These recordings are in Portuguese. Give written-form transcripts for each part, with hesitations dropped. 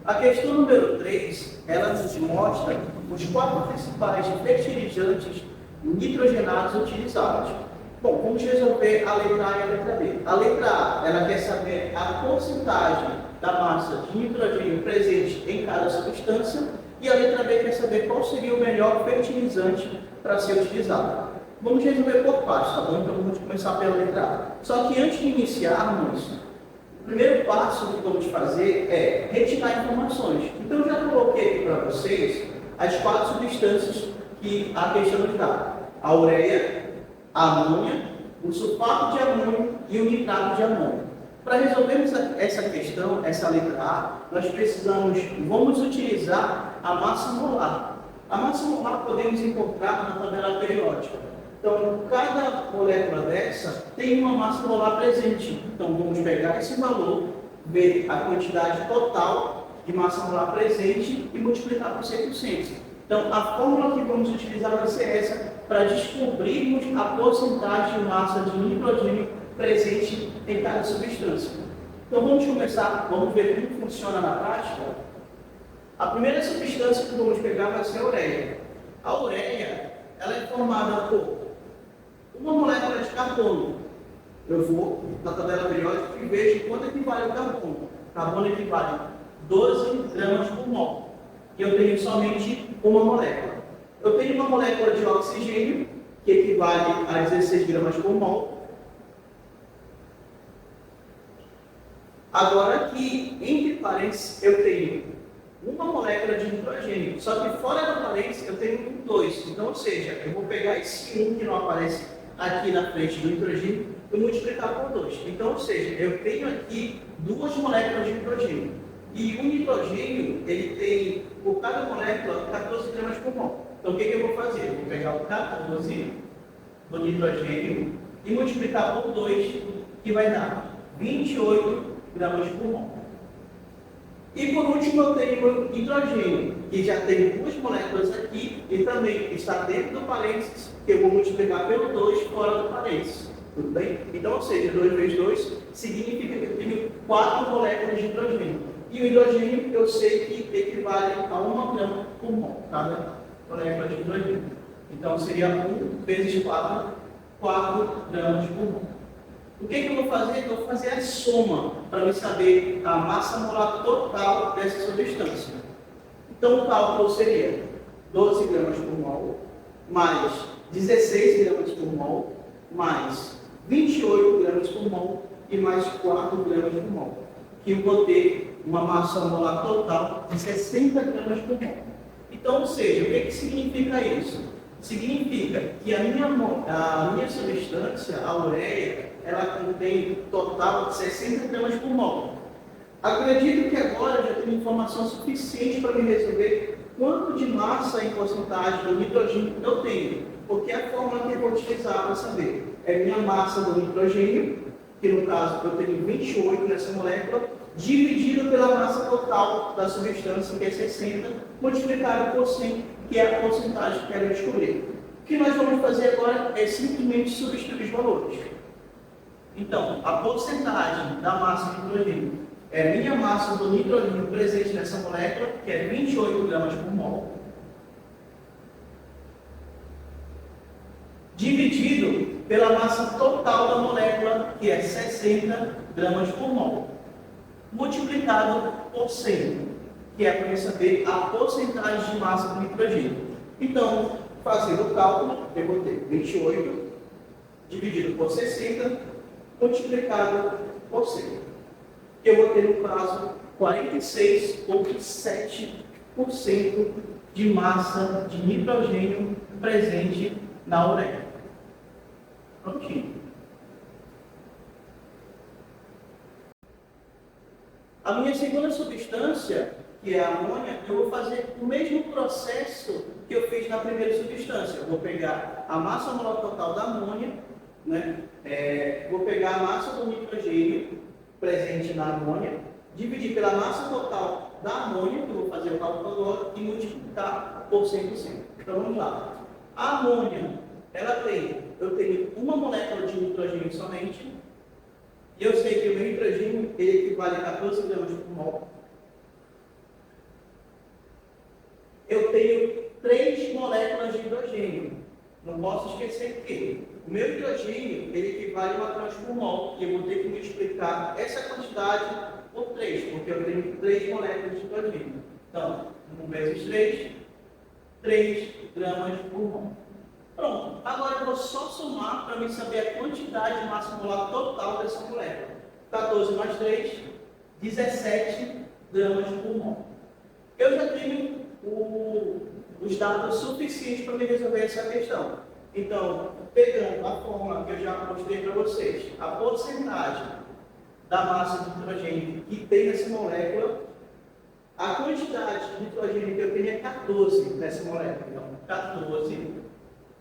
A questão número 3, ela nos mostra os 4 principais fertilizantes nitrogenados utilizados. Bom, vamos resolver a letra A e a letra B. A letra A, ela quer saber a porcentagem da massa de nitrogênio presente em cada substância, e a letra B quer saber qual seria o melhor fertilizante para ser utilizado. Vamos resolver por partes, tá bom? Então vamos começar pela letra A. Só que antes de iniciarmos, o primeiro passo que vamos fazer é retirar informações. Então eu já coloquei aqui para vocês as 4 substâncias que a questão nos dá: a ureia, a amônia, o sulfato de amônio e o nitrato de amônio. Para resolvermos essa questão, essa letra A, nós vamos utilizar a massa molar. A massa molar podemos encontrar na tabela periódica. Então, cada molécula dessa tem uma massa molar presente. Então, vamos pegar esse valor, ver a quantidade total de massa molar presente e multiplicar por 100%. Então, a fórmula que vamos utilizar vai ser essa, para descobrirmos a porcentagem de massa de nitrogênio presente em cada substância. Então, vamos começar, vamos ver como funciona na prática. A primeira substância que vamos pegar vai ser a ureia. A ureia, ela é formada por uma molécula de carbono. Eu vou na tabela periódica e vejo quanto equivale ao carbono. Carbono equivale a 12 gramas por mol. E eu tenho somente uma molécula. Eu tenho uma molécula de oxigênio, que equivale a 16 gramas por mol. Agora aqui, entre parênteses, eu tenho uma molécula de nitrogênio. Só que fora da parênteses, eu tenho 2. Então, ou seja, eu vou pegar esse 1 que não aparece aqui na frente do nitrogênio e multiplicar por 2. Então, ou seja, eu tenho aqui 2 moléculas de nitrogênio. E o nitrogênio, ele tem, por cada molécula, 14 gramas por mol. Então, o que eu vou fazer? Eu vou pegar o 14 do nitrogênio e multiplicar por 2, que vai dar 28 gramas por mol. E por último, eu tenho o hidrogênio, que já tem 2 moléculas aqui e também está dentro do parênteses, que eu vou multiplicar pelo 2 fora do parênteses. Tudo bem? Então, ou seja, 2 vezes 2 significa que eu tenho 4 moléculas de hidrogênio. E o hidrogênio eu sei que equivale a 1 grama por mol, cada molécula de hidrogênio. Então, seria 1 vezes 4, 4 gramas por mol. O que eu vou fazer? Eu vou fazer a soma para eu saber a massa molar total dessa substância. Então, o cálculo seria 12 gramas por mol, mais 16 gramas por mol, mais 28 gramas por mol e mais 4 gramas por mol. Que eu vou ter uma massa molar total de 60 gramas por mol. Então, ou seja, o que significa isso? Significa que a minha substância, a ureia, ela contém total de 60 gramas por mol. Acredito que agora eu já tenho informação suficiente para me resolver quanto de massa em porcentagem do nitrogênio eu tenho, porque a fórmula que eu vou utilizar para saber é minha massa do nitrogênio, que no caso eu tenho 28 nessa molécula, dividido pela massa total da substância, que é 60, multiplicado por 100, que é a porcentagem que eu quero descobrir. O que nós vamos fazer agora é simplesmente substituir os valores. Então, a porcentagem da massa de nitrogênio é minha massa do nitrogênio presente nessa molécula, que é 28 gramas por mol, dividido pela massa total da molécula, que é 60 gramas por mol, multiplicado por 100, que é para eu saber a porcentagem de massa do nitrogênio. Então, fazendo o cálculo, eu vou ter 28 dividido por 60, multiplicado por 100. Eu vou ter, no caso, 46,7% de massa de nitrogênio presente na ureia. Prontinho. A minha segunda substância, que é a amônia, eu vou fazer o mesmo processo que eu fiz na primeira substância. Eu vou pegar a massa molar total da amônia, vou pegar a massa do nitrogênio presente na amônia, dividir pela massa total da amônia, que eu vou fazer o cálculo agora, e multiplicar por 100%. Então vamos lá. A amônia, eu tenho uma molécula de nitrogênio somente, e eu sei que o meu nitrogênio ele equivale a 14 gramas por mol. eu tenho 3 moléculas de hidrogênio. Não posso esquecer que o meu hidrogênio ele equivale a 1 grãos por mol, e eu vou ter que multiplicar essa quantidade por 3, porque eu tenho 3 moléculas de hidrogênio. Então, 1 vezes 3 gramas por mol. Pronto, agora eu vou só somar para mim saber a quantidade de massa molar total dessa molécula. 14 mais 3, 17 gramas por mol. Eu já tenho os dados suficientes para me resolver essa questão. Então, pegando a fórmula que eu já mostrei para vocês, a porcentagem da massa de hidrogênio que tem nessa molécula, a quantidade de nitrogênio que eu tenho é 14 nessa molécula. Então, 14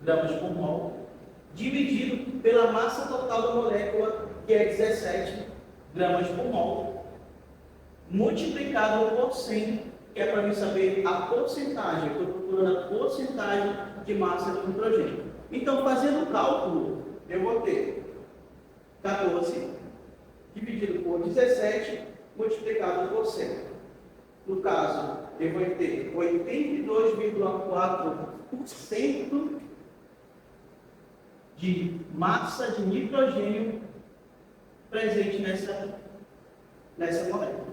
gramas por mol, dividido pela massa total da molécula, que é 17 gramas por mol, multiplicado por 100, que é para mim saber a porcentagem. Eu estou procurando a porcentagem de massa de nitrogênio. Então, fazendo o cálculo, eu vou ter 14 dividido por 17 multiplicado por 100. No caso, eu vou ter 82,4% de massa de nitrogênio presente nessa molécula.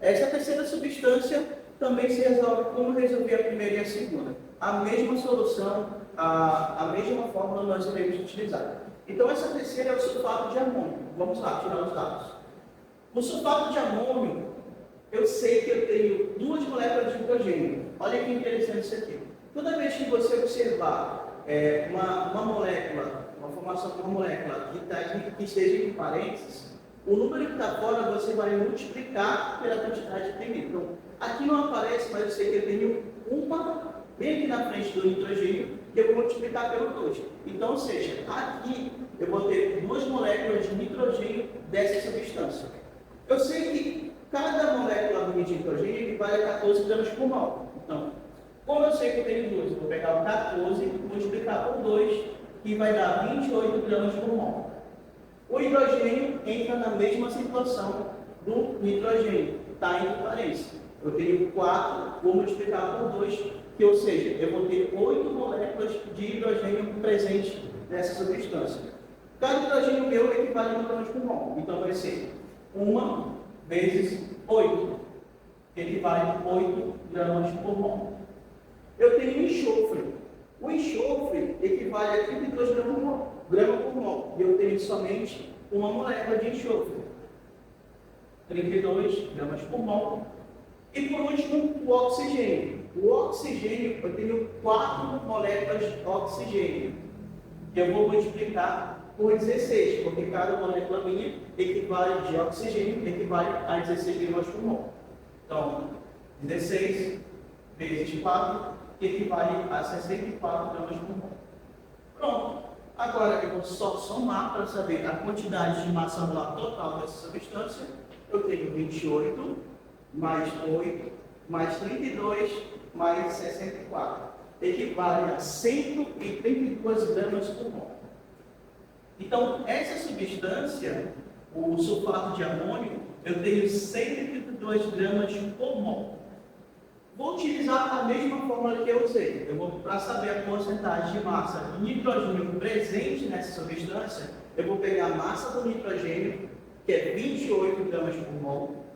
Essa terceira substância também se resolve como resolver a primeira e a segunda. A mesma solução, a mesma fórmula nós iremos utilizar. Então, essa terceira é o sulfato de amônio. Vamos lá, tirar os dados. O sulfato de amônio, eu sei que eu tenho 2 moléculas de hidrogênio. Olha que interessante isso aqui. Toda vez que você observar uma molécula, uma formação de uma molécula que esteja em parênteses, o número que está fora você vai multiplicar pela quantidade que tem dentro. Então, aqui não aparece, mas eu sei que eu tenho uma bem aqui na frente do nitrogênio, que eu vou multiplicar pelo 2. Então, ou seja, aqui eu vou ter 2 moléculas de nitrogênio dessa substância. Eu sei que cada molécula de nitrogênio equivale a 14 gramas por mol. Então, como eu sei que eu tenho 2, eu vou pegar o 14 e multiplicar por 2, que vai dar 28 gramas por mol. O hidrogênio entra na mesma situação do nitrogênio, está entre parênteses. Eu tenho 4, vou multiplicar por 2, que, ou seja, eu vou ter 8 moléculas de hidrogênio presentes nessa substância. Cada hidrogênio meu equivale a 1 grama por mol. Então, vai ser 1 vezes 8, que equivale a 8 gramas por mol. Eu tenho enxofre. O enxofre equivale a 32 gramas por mol. E eu tenho somente uma molécula de enxofre. 32 gramas por mol. E por último, o oxigênio. O oxigênio, eu tenho 4 moléculas de oxigênio. Eu vou multiplicar por 16, porque cada molécula minha equivale de oxigênio, equivale a 16 gramas por mol. Então, 16 vezes 4 equivale a 64 gramas por mol. Pronto. Agora eu vou só somar para saber a quantidade de massa molar total dessa substância. Eu tenho 28 mais 8 mais 32 mais 64. Equivale a 132 gramas por mol. Então, essa substância, o sulfato de amônio, eu tenho 132 gramas por mol. Vou utilizar a mesma fórmula que eu usei. Para saber a porcentagem de massa de nitrogênio presente nessa substância, eu vou pegar a massa do nitrogênio, que é 28 gramas por mol,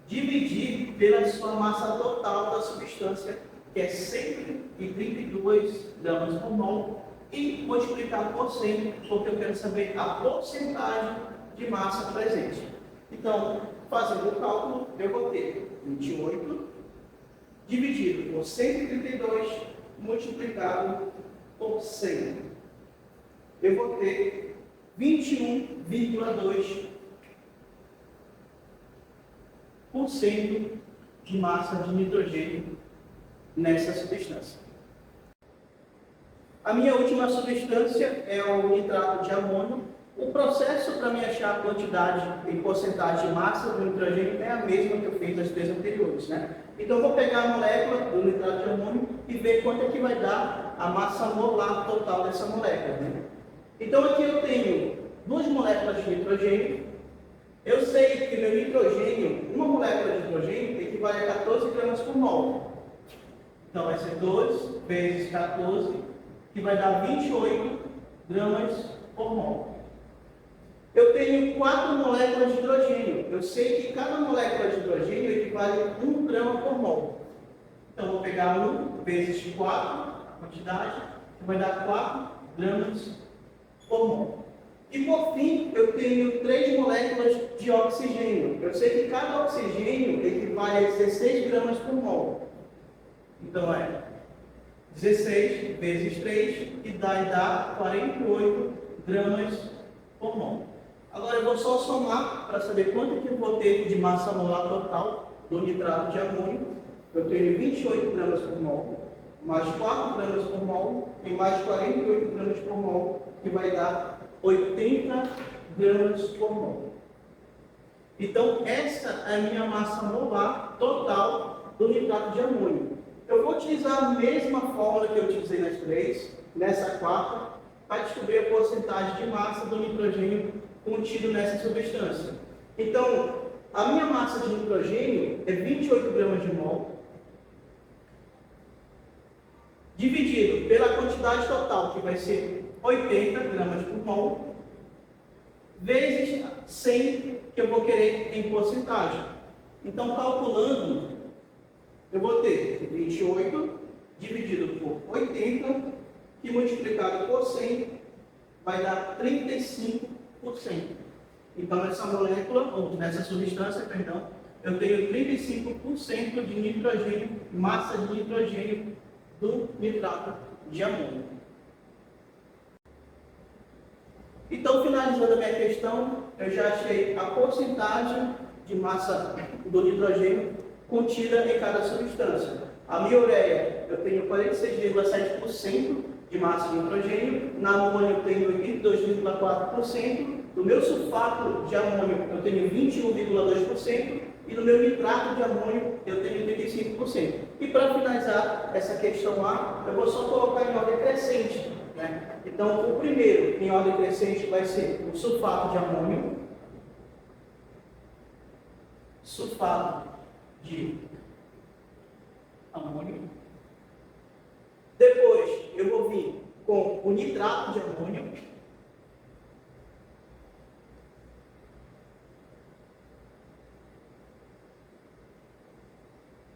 dividir pela sua massa total da substância, que é 132 gramas por mol, e multiplicar por 100, porque eu quero saber a porcentagem de massa presente. Então, fazendo o cálculo, eu vou ter 28 dividido por 132 multiplicado por 100. Eu vou ter 21,2% de massa de nitrogênio nessa substância. A minha última substância é o nitrato de amônio. O processo para me achar a quantidade e porcentagem de massa do nitrogênio é a mesma que eu fiz nas 3 anteriores, né? Então, eu vou pegar a molécula do nitrato de amônio e ver quanto é que vai dar a massa molar total dessa molécula, né? Então, aqui eu tenho 2 moléculas de nitrogênio Eu sei que meu nitrogênio, uma molécula de nitrogênio, equivale a 14 gramas por mol. Então vai ser 2 vezes 14, que vai dar 28 gramas por mol. Eu tenho 4 moléculas de hidrogênio. Eu sei que cada molécula de hidrogênio equivale a 1 grama por mol. Então vou pegar 1 vezes 4, a quantidade, que vai dar 4 gramas por mol. E por fim, eu tenho 3 moléculas de oxigênio. Eu sei que cada oxigênio equivale a 16 gramas por mol. Então é 16 vezes 3, que dá 48 gramas por mol. Agora eu vou só somar para saber quanto que eu vou ter de massa molar total do nitrato de amônio. Eu tenho 28 gramas por mol, mais 4 gramas por mol e mais 48 gramas por mol, que vai dar 80 gramas por mol. Então, essa é a minha massa molar total do nitrato de amônio. Eu vou utilizar a mesma fórmula que eu utilizei nas 3, nessa quarta, para descobrir a porcentagem de massa do nitrogênio contido nessa substância. Então, a minha massa de nitrogênio é 28 gramas de mol, dividido pela quantidade total, que vai ser 80 gramas por mol, vezes 100, que eu vou querer em porcentagem. Então, calculando, eu vou ter 28 dividido por 80, que multiplicado por 100, vai dar 35%. Então, nessa molécula, ou nessa substância, perdão, eu tenho 35% de nitrogênio, massa de nitrogênio do nitrato de amônio. Então, finalizando a minha questão, eu já achei a porcentagem de massa do nitrogênio contida em cada substância. A minha ureia, eu tenho 46,7% de massa de nitrogênio, na amônio eu tenho 82,4%, no meu sulfato de amônio eu tenho 21,2%, e no meu nitrato de amônio eu tenho 35%. E para finalizar essa questão A, eu vou só colocar em ordem crescente, né? Então, o primeiro em ordem crescente vai ser o sulfato de amônio, sulfato de amônio. Depois, eu vou vir com o nitrato de amônio.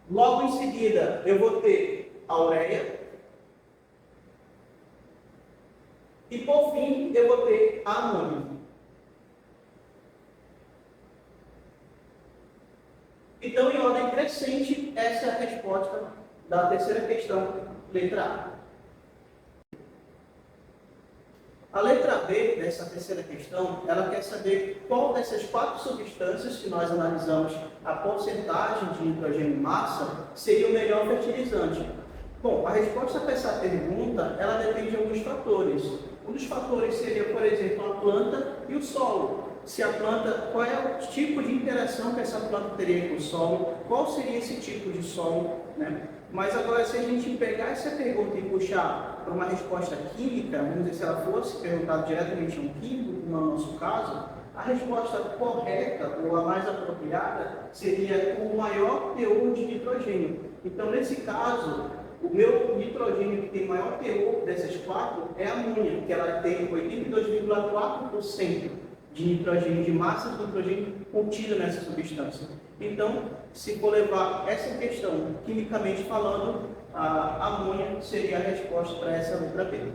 Logo em seguida, eu vou ter a ureia. E por fim, eu vou ter a amônio. Então, em ordem crescente, essa é a resposta da terceira questão, letra A. A letra B dessa terceira questão, ela quer saber qual dessas 4 substâncias que nós analisamos a porcentagem de nitrogênio massa seria o melhor fertilizante. Bom, a resposta para essa pergunta, ela depende de alguns fatores. Um dos fatores seria, por exemplo, a planta e o solo. Se a planta, qual é o tipo de interação que essa planta teria com o solo, qual seria esse tipo de solo, né? Mas agora, se a gente pegar essa pergunta e puxar para uma resposta química, vamos dizer, se ela fosse perguntada diretamente a um químico, como é o nosso caso, a resposta correta, ou a mais apropriada, seria com o maior teor de nitrogênio. Então, nesse caso, o meu nitrogênio que tem maior teor dessas 4 é a amônia, que ela tem 82,4% de nitrogênio, de massa de nitrogênio contida nessa substância. Então, se for levar essa questão quimicamente falando, a amônia seria a resposta para essa letra B.